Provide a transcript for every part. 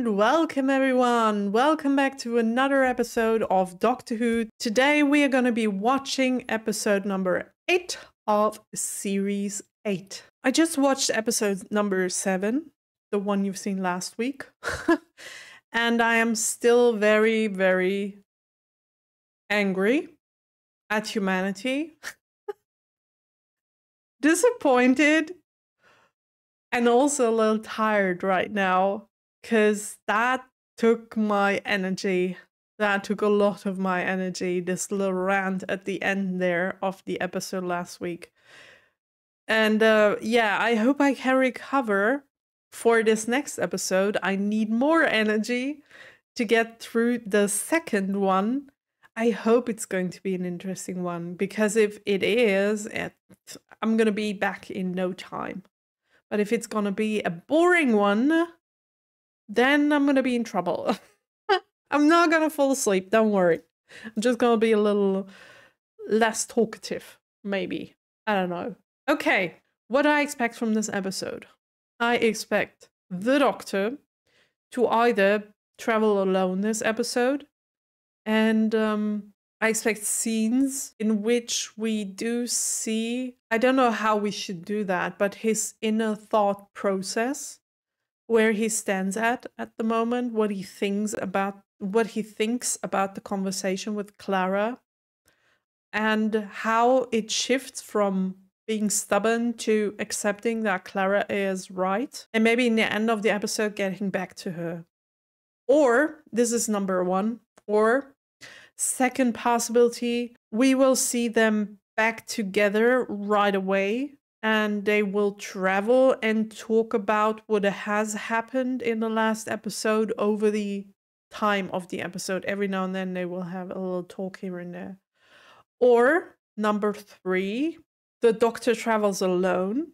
and welcome everyone! Welcome back to another episode of Doctor Who. Today we are going to be watching episode number 8 of series 8. I just watched episode number 7, the one you've seen last week. And I am still very, very angry at humanity. Disappointed. And also a little tired right now, because that took my energy. That took a lot of my energy, this little rant at the end there of the episode last week. And yeah, I hope I can recover for this next episode. I need more energy to get through the second one. I hope it's going to be an interesting one, because if it is, I'm going to be back in no time. But if it's gonna be a boring one, then I'm gonna be in trouble. I'm not gonna fall asleep, don't worry. I'm just gonna be a little less talkative, maybe. I don't know. Okay, what do I expect from this episode? I expect the Doctor to either travel alone this episode, and I expect scenes in which we do see, I don't know how we should do that, but his inner thought process, where he stands at the moment, what he thinks about the conversation with Clara, and how it shifts from being stubborn to accepting that Clara is right, and maybe in the end of the episode getting back to her. Or, this is number one, or second possibility, we will see them back together right away, and they will travel and talk about what has happened in the last episode over the time of the episode. Every now and then they will have a little talk here and there. Or number 3, the Doctor travels alone.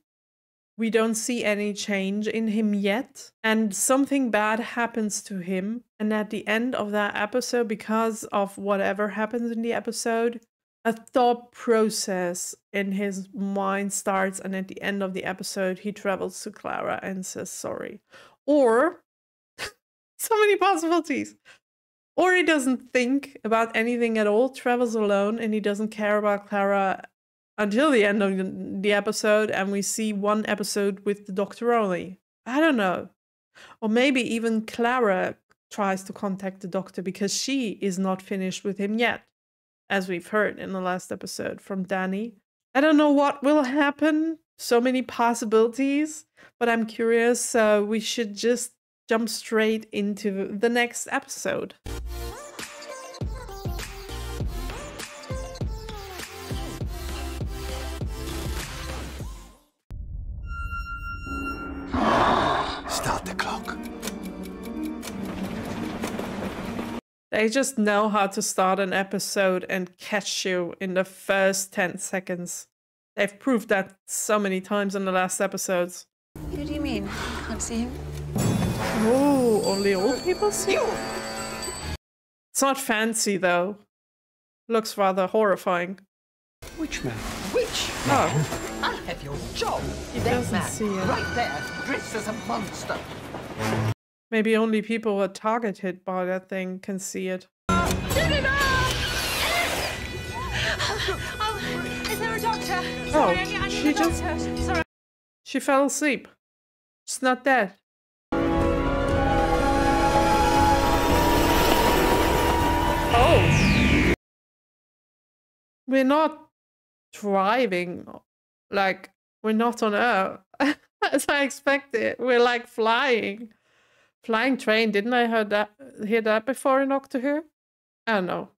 We don't see any change in him yet, and something bad happens to him. And at the end of that episode, because of whatever happens in the episode, a thought process in his mind starts, and at the end of the episode, he travels to Clara and says sorry. Or, so many possibilities. Or he doesn't think about anything at all, travels alone, and he doesn't care about Clara until the end of the episode, and we see one episode with the Doctor only. I don't know. Or maybe even Clara tries to contact the Doctor because she is not finished with him yet, as we've heard in the last episode from Danny. I don't know what will happen. So many possibilities, but I'm curious, so we should just jump straight into the next episode. Start the clock. They just know how to start an episode and catch you in the first 10 seconds. They've proved that so many times in the last episodes. Who do you mean? I can't see him. Oh, only old people see him? It's not fancy though. Looks rather horrifying. Which man? Which man? Oh. I'll have your job. He That doesn't man, see it. right there, dressed as a monster. Maybe only people who are targeted by that thing can see it. Is there a doctor? Oh, Sorry, I need she a just... doctor. Sorry. She fell asleep. She's not dead. Oh. We're not driving. Like, we're not on Earth. As I expected. We're like flying. Flying train. Didn't I hear that before in Doctor Who? I don't know.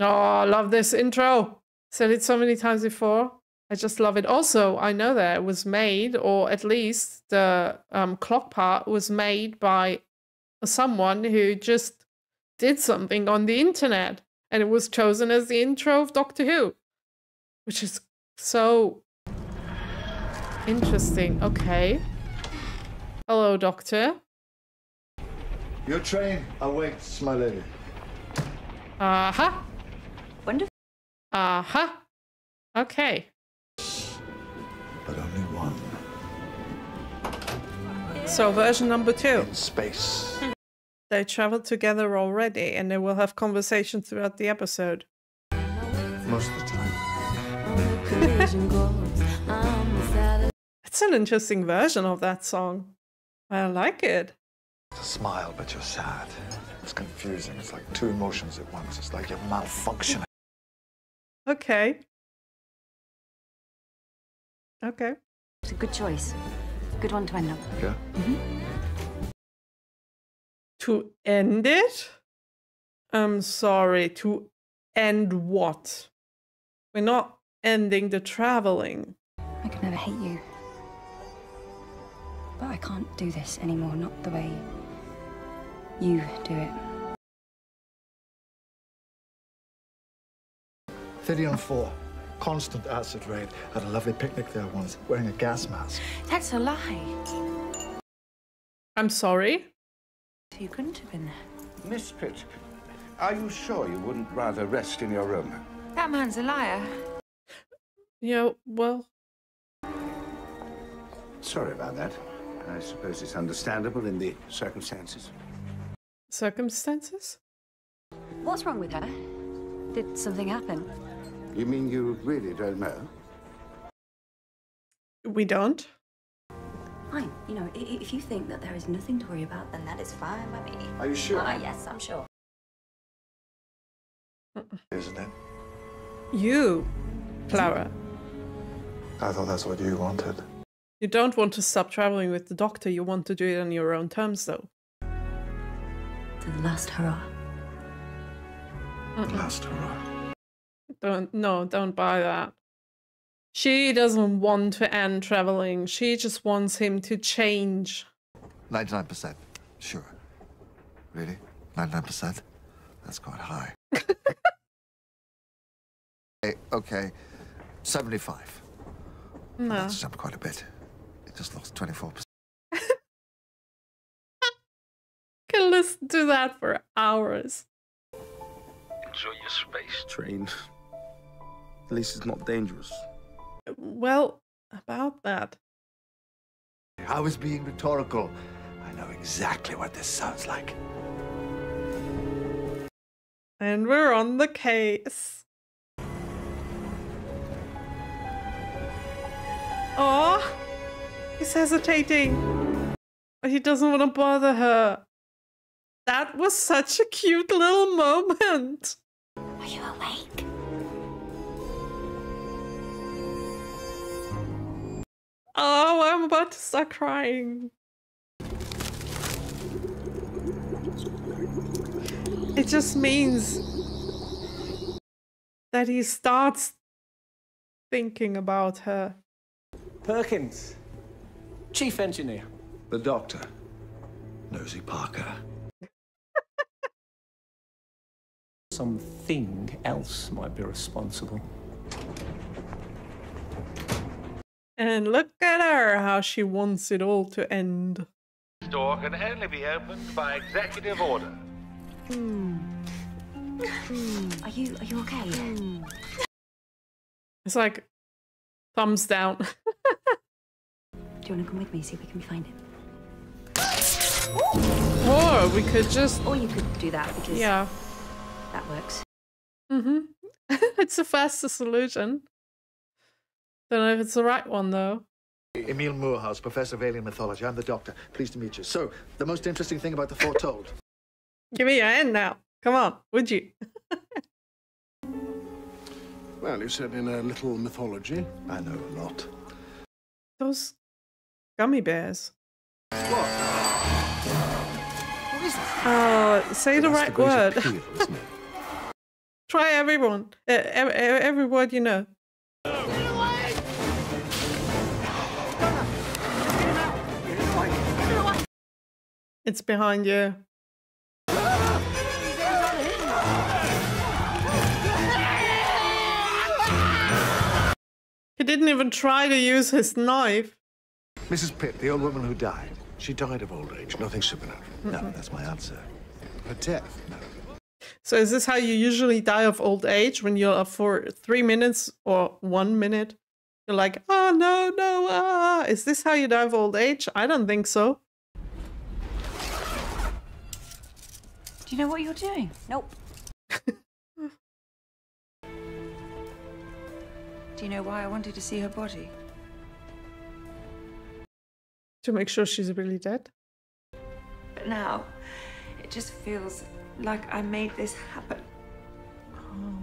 Oh, I love this intro. Said it so many times before. I just love it. Also, I know that it was made, or at least the clock part was made by someone who just did something on the internet. And it was chosen as the intro of Doctor Who. Which is so interesting. Okay. Hello, Doctor. Your train awaits, my lady. Uh-huh. Wonderful. Uh-huh. Okay. But only one. So version number 2. In space. They travel together already, and they will have conversations throughout the episode. Most of the time. It's an interesting version of that song. I like it. It's a smile, but you're sad. It's confusing. It's like two emotions at once. It's like you're malfunctioning. Okay. Okay. It's a good choice. Good one to end on. Yeah? To end it? I'm sorry, to end what? We're not ending the traveling. I could never hate you. But I can't do this anymore, not the way you do it. Therion 4. Constant acid rain. Had a lovely picnic there once, wearing a gas mask. That's a lie. I'm sorry? You couldn't have been there. Miss Pitt, are you sure you wouldn't rather rest in your room? That man's a liar. Yeah, well... Sorry about that. I suppose it's understandable in the circumstances. Circumstances? What's wrong with her? Did something happen? You mean you really don't know? We don't? Fine. You know, if you think that there is nothing to worry about, then that is fine by me. Are you sure? Yes, I'm sure. Isn't it? You, Clara. I thought that's what you wanted. You don't want to stop traveling with the Doctor. You want to do it on your own terms, though. To the last hurrah. Last hurrah. Don't buy that. She doesn't want to end traveling. She just wants him to change. 99%. Sure. Really? 99%? That's quite high. Okay. 75. No. That's jumped quite a bit. It just lost 24%. Can listen to that for hours. Enjoy your space train. At least it's not dangerous. Well, about that. I was being rhetorical. I know exactly what this sounds like. And we're on the case. Oh, he's hesitating. But he doesn't want to bother her. That was such a cute little moment. Are you awake? Oh, I'm about to start crying. It just means that he starts thinking about her. Perkins, chief engineer. The Doctor. Nosy Parker. Something else might be responsible. And look at her, how she wants it all to end. This door can only be opened by executive order. Are you okay? It's like thumbs down. Do you want to come with me, see if we can find him? Or we could just... Or you could do that, because yeah. that works. It's the fastest solution. Don't know if it's the right one, though. Emil Moorhouse, Professor of Alien Mythology. I'm the Doctor. Pleased to meet you. So, the most interesting thing about the Foretold. Give me your hand now. Come on, would you? Well, you said in a little mythology. I know a lot. Those gummy bears. What? Say the right word. Try everyone. Every word you know. It's behind you. He didn't even try to use his knife. Mrs. Pitt, the old woman who died. She died of old age. Nothing supernatural. No, that's my answer. Her death? No. So is this how you usually die of old age? When you're for 3 minutes or 1 minute? You're like, oh, no, no, ah. Is this how you die of old age? I don't think so. you know what you're doing? Nope. Do you know why I wanted to see her body? To make sure she's really dead? But now, it just feels like I made this happen. Oh.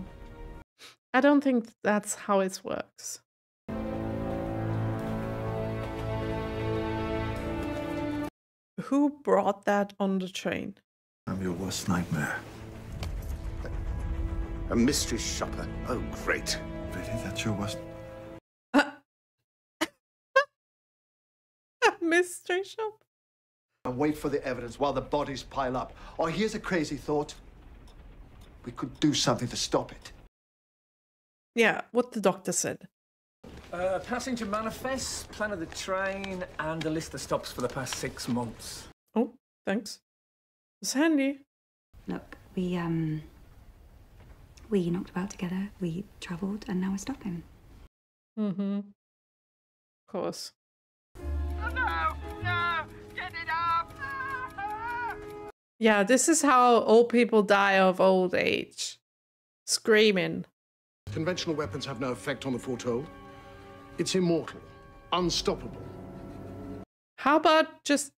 I don't think that's how it works. Who brought that on the train? I'm your worst nightmare. A mystery shopper. Oh, great. Really? That's your worst? Mystery shop? And wait for the evidence while the bodies pile up. Or here's a crazy thought. We could do something to stop it. Yeah, what the doctor said. Passenger manifests, plan of the train, and a list of stops for the past 6 months. Oh, thanks. It's handy. Look, we knocked about together, we travelled, and now we're stopping. Mm-hmm. Of course. Oh, no! No! Get it up! Yeah, this is how old people die of old age. Screaming. Conventional weapons have no effect on the foretold. It's immortal, unstoppable. How about just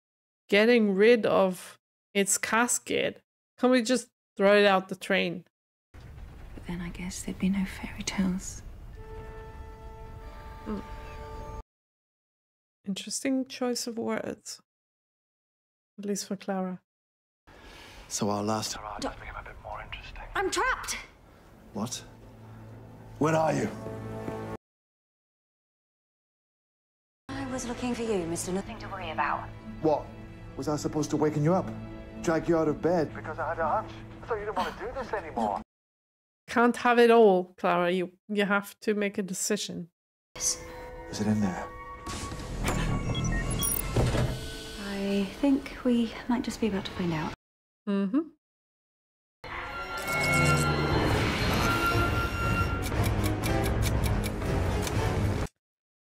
getting rid of its casket? Can we just throw it out the train? But then I guess there'd be no fairy tales. Interesting choice of words. At least for Clara. So our last hurrah Doc- became a bit more interesting. I'm trapped! What? Where are you? I was looking for you, Mr. Nothing to worry about. What? Was I supposed to waken you up? Drag you out of bed? Because I had a hunch. I thought you didn't want to do this anymore. Can't have it all, Clara. You have to make a decision. Is it in there? I think we might just be about to find out. Mm-hmm.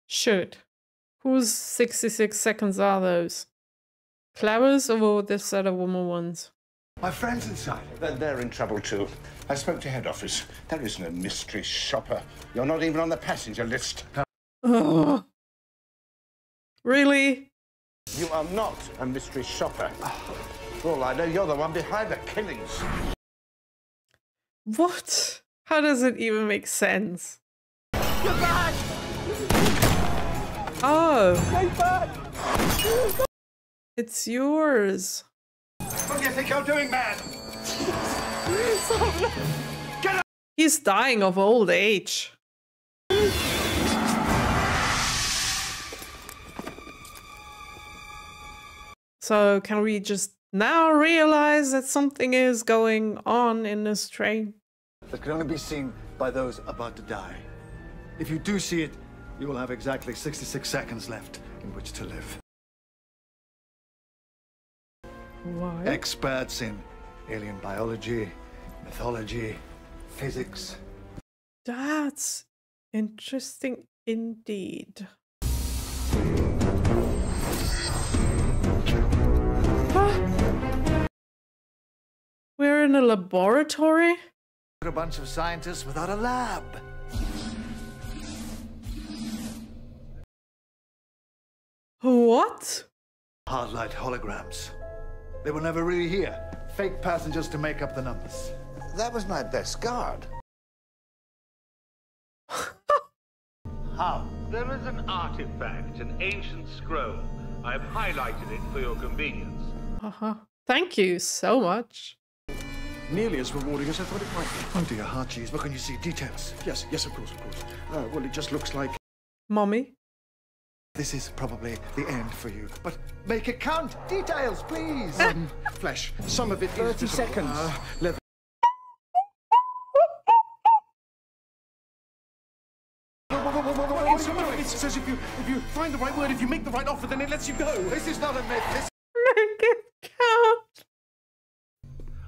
Shoot. Whose 66 seconds are those? Clara's or the set of woman ones? My friend's inside. They're in trouble too. I spoke to head office. There is no mystery shopper. You're not even on the passenger list. Ugh. Really? You are not a mystery shopper. For all I know, you're the one behind the killings. What? How does it even make sense? You're back! Oh, You're back! it's yours. What do you think you're doing, man? He's dying of old age. So can we just now realize that something is going on in this train? That can only be seen by those about to die. If you do see it, you will have exactly 66 seconds left in which to live. Why? Experts in alien biology, mythology, physics. That's interesting indeed. We're in a laboratory? A bunch of scientists without a lab. What? Hard-light holograms. They were never really here. Fake passengers to make up the numbers. That was my best guard. How? There is an artifact, an ancient scroll. I've highlighted it for your convenience. Uh-huh. Thank you so much. Nearly as rewarding as I thought it might be. Oh dear, heart cheese, but can you see details? Yes, of course. Well, it just looks like... Mommy? This is probably the end for you. But make it count! Details, please! flesh. Some of it 30 is... seconds. Leather. In some of it says if you find the right word, if you make the right offer, then it lets you go. This is not a myth. Make it count!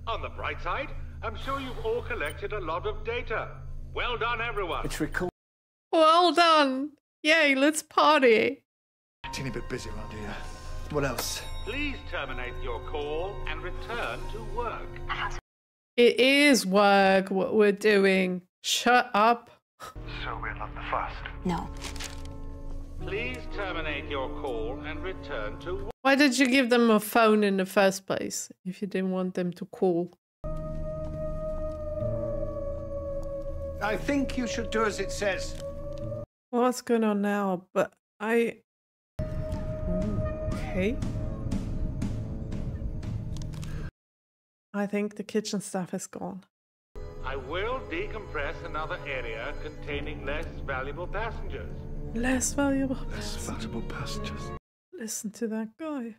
On the bright side, I'm sure you've all collected a lot of data. Well done, everyone. It's recorded. Well done! Yay, let's party! Teeny bit busy around here. What else? Please terminate your call and return to work. It is work, what we're doing. Shut up. So we're not the first. No. Please terminate your call and return to work. Why did you give them a phone in the first place if you didn't want them to call? I think you should do as it says. What's going on now? But I... Okay. I think the kitchen staff is gone. I will decompress another area containing less valuable passengers. Less valuable passengers. Listen to that guy.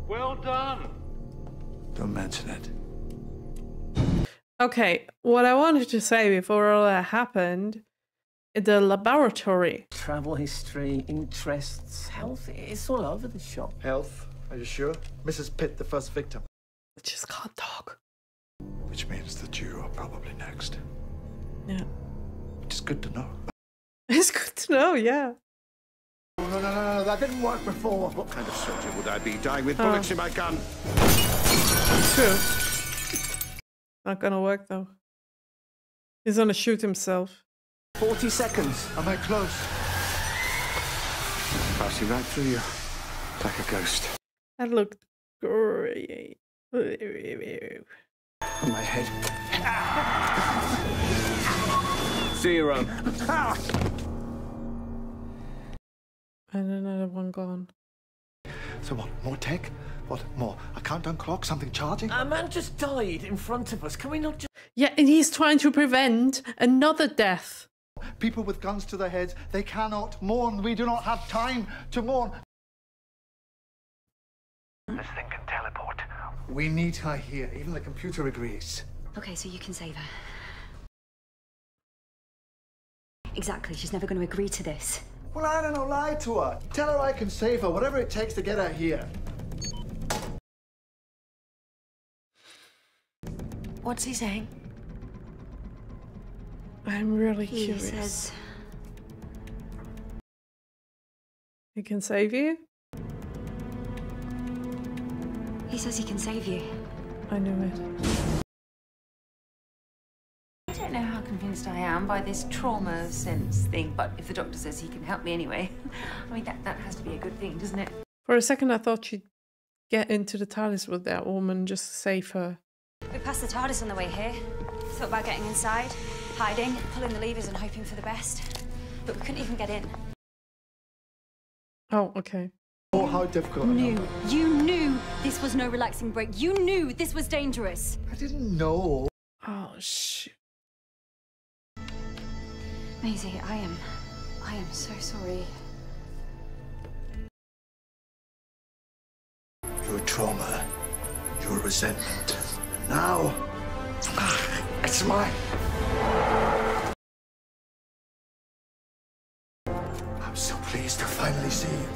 Well done. Don't mention it. Okay, what I wanted to say before all that happened, the laboratory. Travel history, interests, health, it's all over the shop. Health? Are you sure? Mrs. Pitt, the first victim. I just can't talk. Which means that you are probably next. Yeah. Which is good to know. It's good to know, yeah. No, that didn't work before. What kind of soldier would I be, dying with bullets in my gun? True. Not gonna work, though. He's gonna shoot himself. 40 seconds. Am I close? Passing right through you, like a ghost. That looked great. On my head. 0. And another one gone. So what? More tech? What? More? A countdown clock? Something charging? A man just died in front of us. Can we not just... Yeah, and he's trying to prevent another death. People with guns to their heads, they cannot mourn. We do not have time to mourn. This thing can teleport. We need her here. Even the computer agrees. Okay, so you can save her. Exactly, she's never going to agree to this. Well, I don't know, lie to her. Tell her I can save her, whatever it takes to get her here. What's he saying? I'm really He curious. says... He can save you? He says he can save you. I knew it. I don't know how convinced I am by this trauma sense thing, but if the doctor says he can help me anyway, I mean, that has to be a good thing, doesn't it? For a second, I thought she'd get into the TARDIS with that woman just to save her. We passed the TARDIS on the way here. Thought about getting inside, hiding, pulling the levers and hoping for the best. But we couldn't even get in. Oh, okay. Oh, how difficult. You knew this was no relaxing break. You knew this was dangerous. I didn't know. Oh, shoot. Maisie, I am so sorry. Your trauma, your resentment. Now, it's mine. I'm so pleased to finally see you.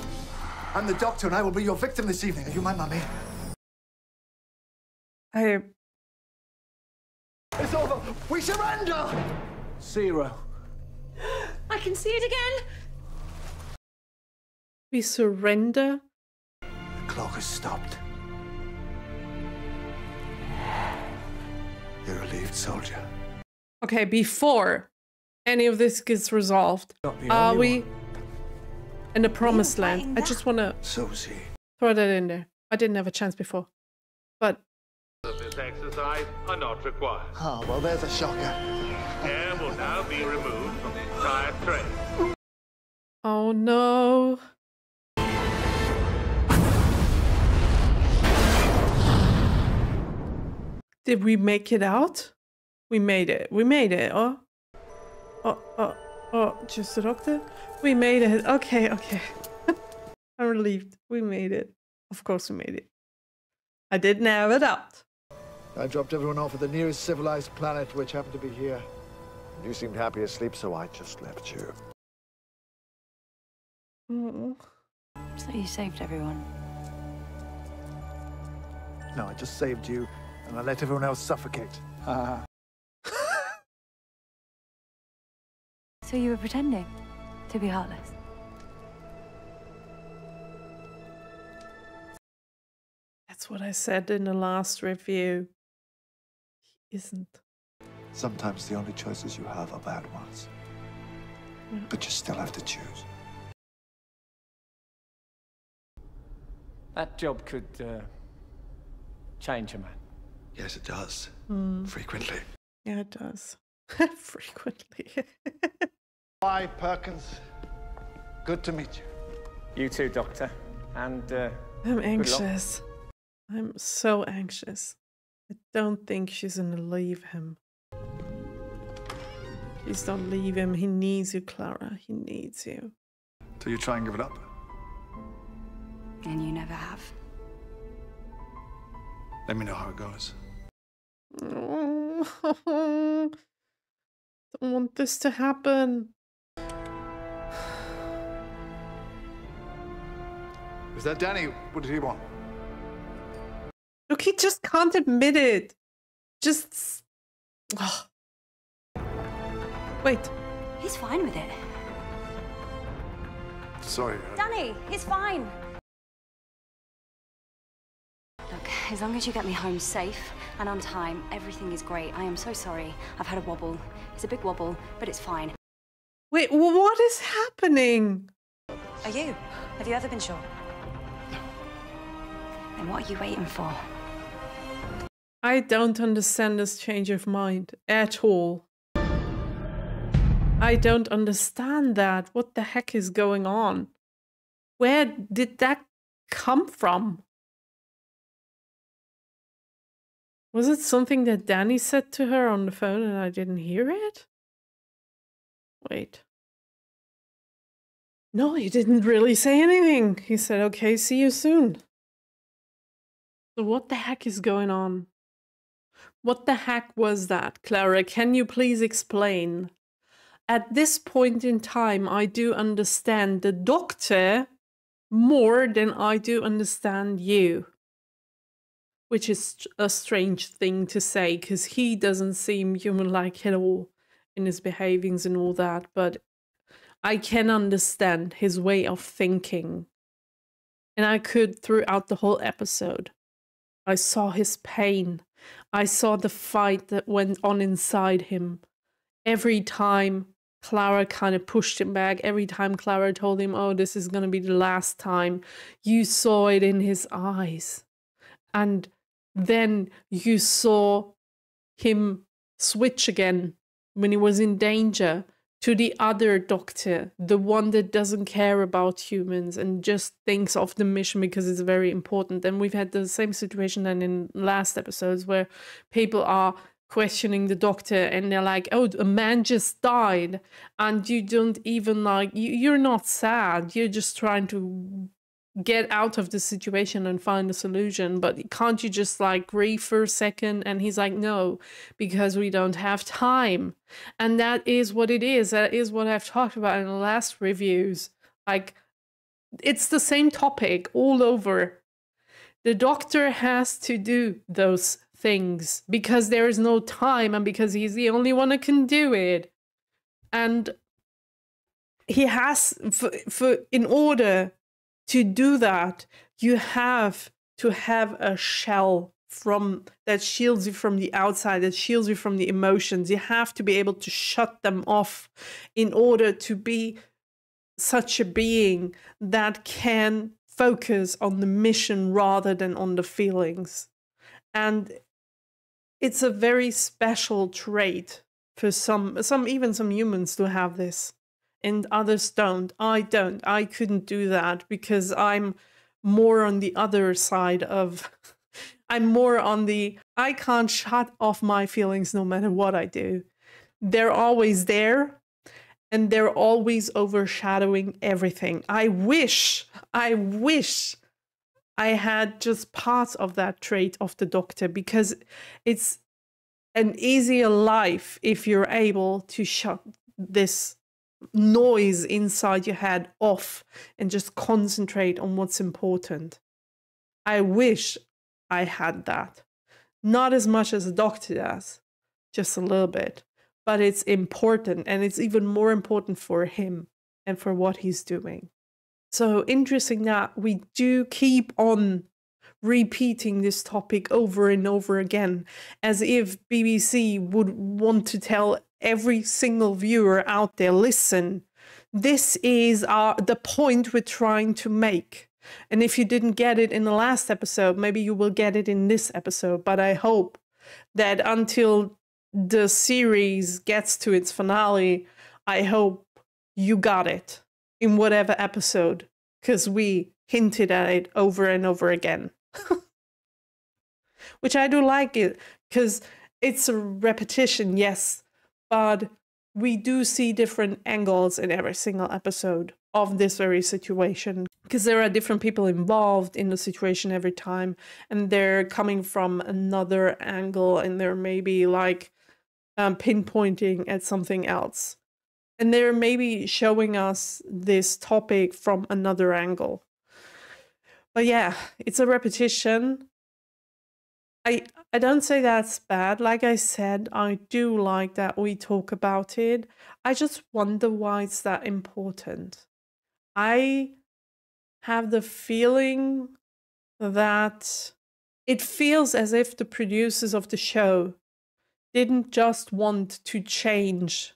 I'm the doctor and I will be your victim this evening. Are you my mummy? It's over. We surrender. 0. I can see it again. We surrender? The clock has stopped. You're a relieved soldier. Okay, before any of this gets resolved, are we in the promised land? I just want to throw that in there. I didn't have a chance before. But This exercise are not required. Oh, well, there's a shocker. Air will now be removed from the entire train. oh no. Did we make it out? We made it. We made it. Oh, just the doctor? We made it. Okay. I'm relieved. We made it. Of course we made it. I didn't have it out. I dropped everyone off at the nearest civilized planet, which happened to be here. You seemed happy asleep, so I just left you. Oh. So you saved everyone? No, I just saved you, and I let everyone else suffocate. So you were pretending to be heartless? That's what I said in the last review. He isn't. Sometimes the only choices you have are bad ones. Yeah. But you still have to choose. That job could change a man. Yes, it does. Mm. Frequently. Yeah, it does. Frequently. Hi, Perkins. Good to meet you. You too, Doctor. And I'm anxious. I'm so anxious. I don't think she's gonna leave him. Please don't leave him. He needs you, Clara. He needs you. So you try and give it up? And you never have. Let me know how it goes. Oh, don't want this to happen. Is that Danny? What did he want? Look, he just can't admit it. Just... Oh. Wait. He's fine with it. Sorry. Danny, he's fine. Look, as long as you get me home safe and on time, everything is great. I am so sorry. I've had a wobble. It's a big wobble, but it's fine. Wait, what is happening? Are you? Have you ever been sure? Then what are you waiting for? I don't understand this change of mind at all. I don't understand that. What the heck is going on? Where did that come from? Was it something that Danny said to her on the phone and I didn't hear it? Wait. No, he didn't really say anything. He said, okay, see you soon. So what the heck is going on? What the heck was that, Clara? Can you please explain? At this point in time, I do understand the Doctor more than I do understand you. Which is a strange thing to say, because he doesn't seem human-like at all in his behavings and all that, but I can understand his way of thinking. And I could throughout the whole episode. I saw his pain. I saw the fight that went on inside him. Every time Clara kind of pushed him back, every time Clara told him, oh, this is going to be the last time, you saw it in his eyes. And then you saw him switch again when he was in danger to the other Doctor, the one that doesn't care about humans and just thinks of the mission because it's very important. And we've had the same situation then in last episodes where people are questioning the Doctor and they're like, oh, a man just died, and you don't even like, you're not sad, you're just trying to get out of the situation and find a solution, but can't you just like grieve for a second? And he's like, no, because we don't have time. And that is what it is. That is what I've talked about in the last reviews. Like, it's the same topic all over. The Doctor has to do those things because there is no time and because he's the only one that can do it. And he has, in order to do that, you have to have a shell that shields you from the outside, that shields you from the emotions. You have to be able to shut them off in order to be such a being that can focus on the mission rather than on the feelings. And it's a very special trait for even some humans to have this. And others don't. I don't. I couldn't do that because I'm more on the other side of... I'm more on the... I can't shut off my feelings no matter what I do. They're always there, and they're always overshadowing everything. I wish I had just parts of that trait of the Doctor, because it's an easier life if you're able to shut this noise inside your head off and just concentrate on what's important. I wish I had that. Not as much as a Doctor does, just a little bit, but it's important, and it's even more important for him and for what he's doing. So interesting that we do keep on repeating this topic over and over again, as if BBC would want to tell every single viewer out there, listen, this is the point we're trying to make. And if you didn't get it in the last episode, maybe you will get it in this episode. But I hope that until the series gets to its finale, I hope you got it in whatever episode, because we hinted at it over and over again. Which I do like it, because it's a repetition, yes, but we do see different angles in every single episode of this very situation, because there are different people involved in the situation every time, and they're coming from another angle, and they're maybe like pinpointing at something else. And they're maybe showing us this topic from another angle. But yeah, it's a repetition. I don't say that's bad. Like I said, I do like that we talk about it. I just wonder why it's that important. I have the feeling that it feels as if the producers of the show didn't just want to change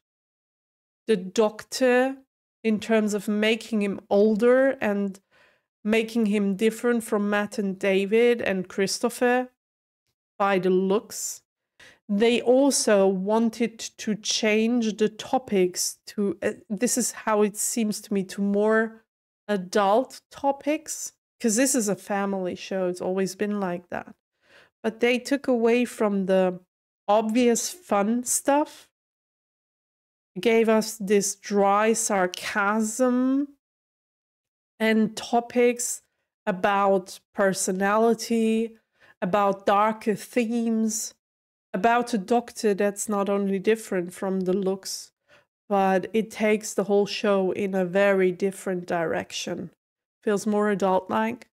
the Doctor in terms of making him older and making him different from Matt and David and Christopher by the looks. They also wanted to change the topics to, this is how it seems to me, to more adult topics, because this is a family show. It's always been like that. But they took away from the obvious fun stuff, gave us this dry sarcasm and topics about personality, about darker themes, about a Doctor that's not only different from the looks, but it takes the whole show in a very different direction. Feels more adult-like.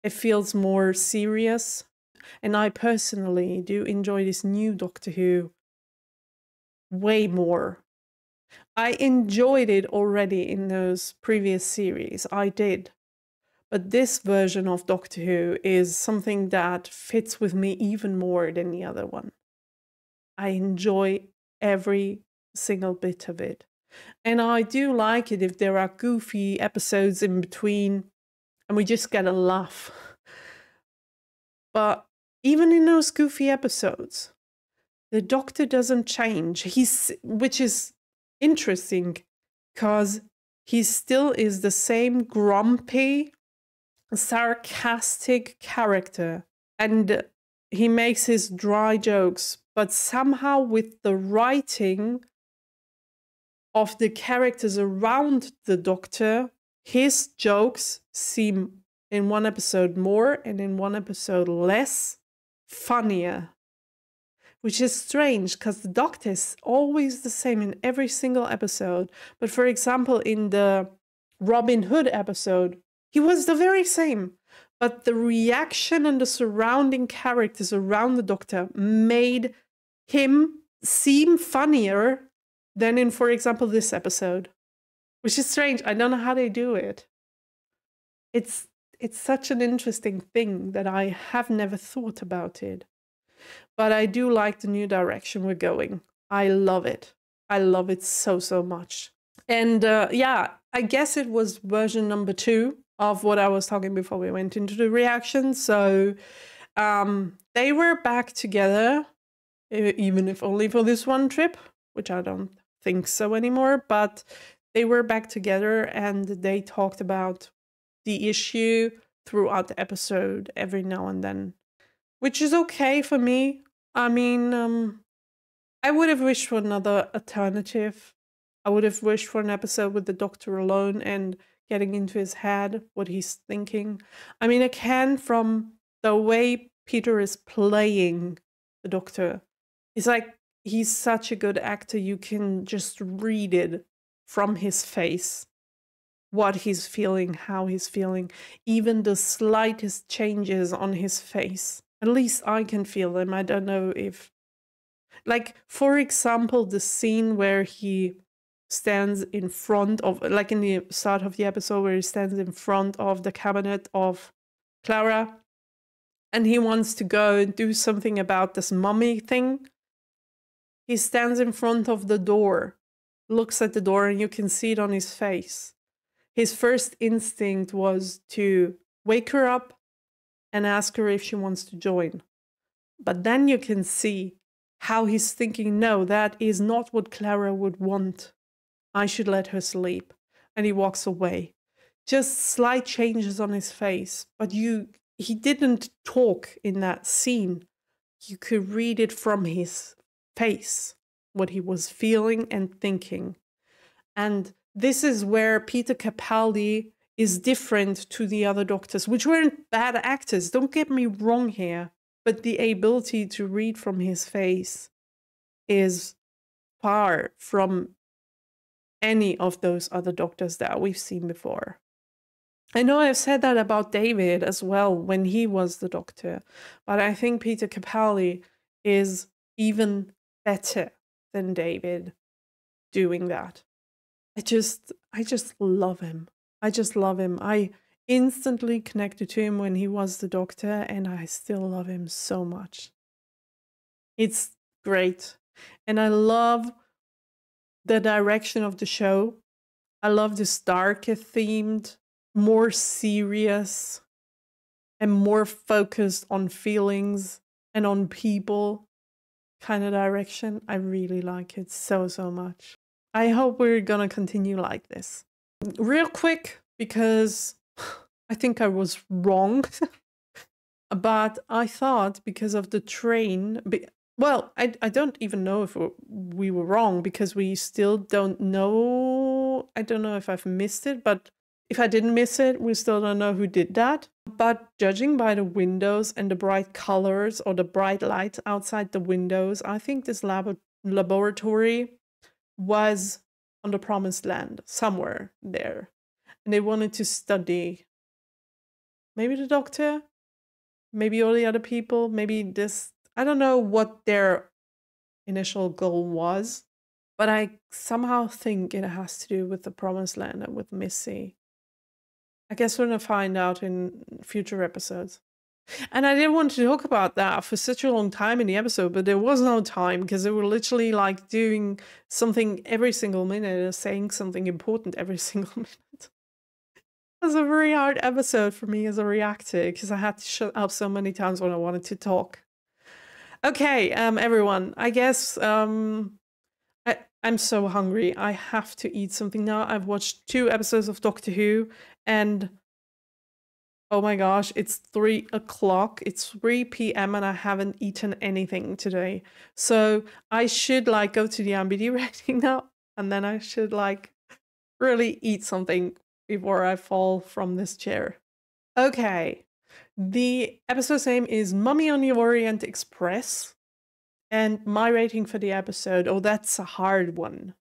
It feels more serious. And I personally do enjoy this new Doctor Who way more. I enjoyed it already in those previous series. I did. But this version of Doctor Who is something that fits with me even more than the other one. I enjoy every single bit of it. And I do like it if there are goofy episodes in between and we just get a laugh. But even in those goofy episodes, the Doctor doesn't change. Which is interesting, because he still is the same grumpy, sarcastic character. And he makes his dry jokes, but somehow with the writing of the characters around the Doctor, his jokes seem in one episode more and in one episode less funnier. Which is strange, because the Doctor is always the same in every single episode. But for example, in the Robin Hood episode, he was the very same. But the reaction and the surrounding characters around the Doctor made him seem funnier than in, for example, this episode. Which is strange. I don't know how they do it. It's such an interesting thing that I have never thought about it. But I do like the new direction we're going. I love it. I love it so, so much. And yeah, I guess it was version number 2 of what I was talking before we went into the reaction. So they were back together, even if only for this one trip, which I don't think so anymore. But they were back together and they talked about the issue throughout the episode every now and then. Which is okay for me. I mean, I would have wished for another alternative. I would have wished for an episode with the Doctor alone and getting into his head, what he's thinking. I mean, I can, from the way Peter is playing the Doctor. It's like, he's such a good actor, you can just read it from his face. What he's feeling, how he's feeling, even the slightest changes on his face. At least I can feel them. I don't know if... Like, for example, the scene where he stands in front of... Like in the start of the episode where he stands in front of the cabinet of Clara. and he wants to go and do something about this mummy thing. He stands in front of the door, looks at the door, and you can see it on his face. His first instinct was to wake her up and ask her if she wants to join. But then you can see how he's thinking, no, that is not what Clara would want. I should let her sleep. And he walks away. Just slight changes on his face, but he didn't talk in that scene. You could read it from his face, what he was feeling and thinking. And this is where Peter Capaldi is different to the other doctors, which weren't bad actors, don't get me wrong here, but the ability to read from his face is far from any of those other doctors that we've seen before. I know I've said that about David as well when he was the doctor, but I think Peter Capaldi is even better than David doing that. I just love him. I just love him. I instantly connected to him when he was the doctor, and I still love him so much. It's great. And I love the direction of the show. I love this darker themed, more serious, and more focused on feelings and on people kind of direction. I really like it so much. I hope we're gonna continue like this. Real quick, because I think I was wrong, but I thought because of the train, well, I don't even know if we were wrong, because we still don't know. I don't know if I've missed it, but if I didn't miss it, we still don't know who did that. But judging by the windows and the bright colors or the bright light outside the windows, I think this laboratory was on the Promised Land, somewhere there. And they wanted to study maybe the Doctor, maybe all the other people, maybe this. I don't know what their initial goal was, but I somehow think it has to do with the Promised Land and with Missy. I guess we're going to find out in future episodes. And I didn't want to talk about that for such a long time in the episode, but there was no time because they were literally like doing something every single minute or saying something important every single minute. It was a very hard episode for me as a reactor because I had to shut up so many times when I wanted to talk. Okay, everyone, I guess I'm so hungry. I have to eat something now. I've watched 2 episodes of Doctor Who and oh my gosh, it's 3 o'clock. It's 3 p.m. and I haven't eaten anything today. So I should like go to the IMDb rating now, and then I should like really eat something before I fall from this chair. Okay, the episode's name is Mummy on the Orient Express. And my rating for the episode, oh, that's a hard one.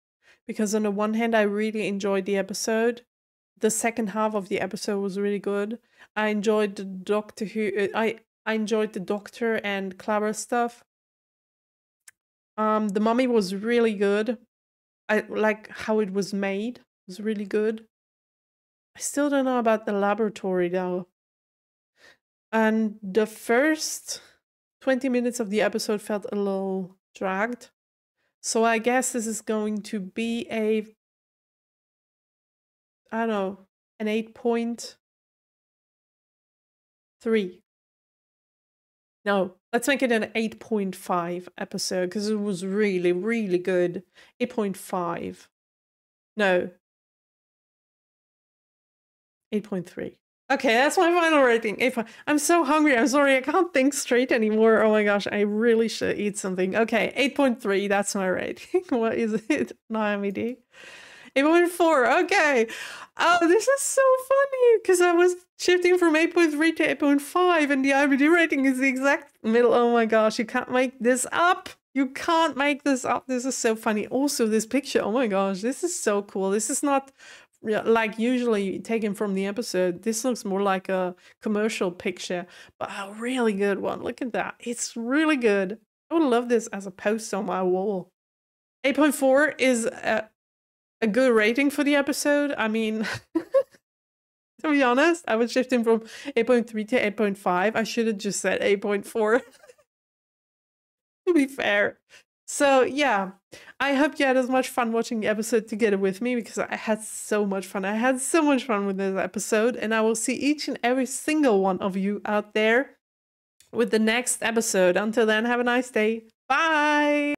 Because on the one hand, I really enjoyed the episode. The second half of the episode was really good. I enjoyed the Doctor Who. I enjoyed the Doctor and Clara stuff. The Mummy was really good. I like how it was made. It was really good. I still don't know about the laboratory though. And the first 20 minutes of the episode felt a little dragged. So I guess this is going to be a, I don't know, an 8.3. No, let's make it an 8.5 episode because it was really, really good. 8.5. No. 8.3. Okay, that's my final rating. 8. I'm so hungry. I'm sorry. I can't think straight anymore. Oh my gosh, I really should eat something. Okay, 8.3. That's my rating. What is it? IMDb. 8.4. Okay. Oh, this is so funny because I was shifting from 8.3 to 8.5 and the IMDb rating is the exact middle. Oh my gosh, you can't make this up. You can't make this up. This is so funny. Also, this picture. Oh my gosh, this is so cool. This is not like usually taken from the episode. This looks more like a commercial picture, but a really good one. Look at that. It's really good. I would love this as a post on my wall. 8.4 is a good rating for the episode. I mean, To be honest, I was shifting from 8.3 to 8.5. I should have just said 8.4. To be fair. So yeah, I hope you had as much fun watching the episode together with me, because I had so much fun. I had so much fun with this episode, and I will see each and every single one of you out there with the next episode. Until then, have a nice day. Bye!